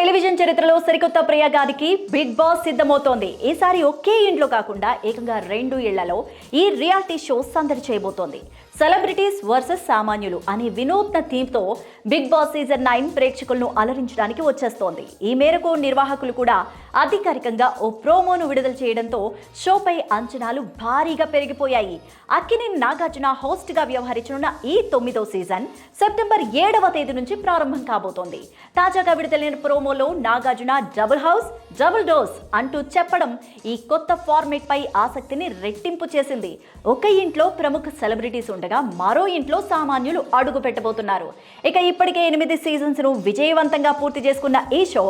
Television చరిత్రలో సరికొత్త ప్రయోగానికి బిగ్ బాస్ సిద్ధమవుతోంది. ఈసారి ఒకే ఇంట్లో కాకుండా ఏకంగా 2 ఇళ్లలో ఈ రియాలిటీ షో సందడి చేయబోతోంది. సెలబ్రిటీస్ వర్సెస్ సామాన్యులు అనే వినూత్న థీమ్తో బిగ్ బాస్ సీజన్ 9 ప్రేక్షకులను అలరించడానికి వచ్చేస్తోంది. ఈ మేరకు నిర్వాహకులు కూడా అధికారికంగా ఓ ప్రోమోను విడుదల చేయడంతో షోపై అంచనాలు భారీగా పెరిగిపోయాయి. అక్కినేని నాగార్జున హోస్ట్గా వ్యవహరించనున్న ఈ 9వ సీజన్ సెప్టెంబర్ 7వ తేదీ నుంచి ప్రారంభం కాబోతోంది. తాజాగా విడుదలైన ప్రోమోలో Nagarjuna double house double dose అంటూ చెప్పడం ఈ కొత్త ఫార్మేట్ పై ఆసక్తిని రెట్టింపు చేసింది. ఒక ఇంట్లో ప్రముఖ సెలబ్రిటీస్ ఉండగా మరో ఇంట్లో సామాన్యులు అడుగు పెట్టబోతున్నారు. ఇక ఇప్పటికే 8 సీజన్స్ ను విజయవంతంగా పూర్తి చేసుకున్న ఈ షో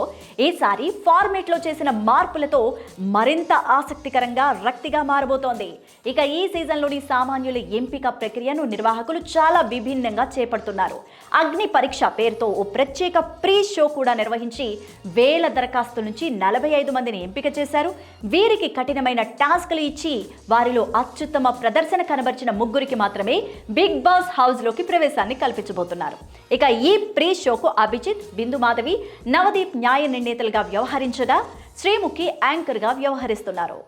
ఈసారి ఫార్మేట్ లో చేసిన మార్పులతో మరింత ఆసక్తికరంగా రక్తిగా మారబోతోంది. ఇక ఈ సీజన్ లోని సామాన్యుల ఎంపిక ప్రక్రియను నిర్వాహకులు చాలా విభిన్నంగా చేపడుతున్నారు. అగ్ని పరీక్ష పేరుతో ఓ ప్రత్యేక ప్రీ షో కూడా నిర్వహించి వేల దరఖాస్తుల నుంచి 45 మందిని ఎంపిక చేశారు. వీరికి కఠినమైన టాస్క్లు ఇచ్చి వారిలో అత్యుత్తమ ప్రదర్శన కనబరిచిన ముగ్గురికి మాత్రమే బిగ్ బాస్ హౌస్ లోకి ప్రవేశాన్ని కల్పించబోతున్నారు. ఇక ఈ ప్రీ షోకు అభిజిత్, బిందు మాధవి, నవదీప్ న్యాయ నిర్ణేతలుగా వ్యవహరించగా శ్రీముఖి యాంకర్ గా వ్యవహరిస్తున్నారు.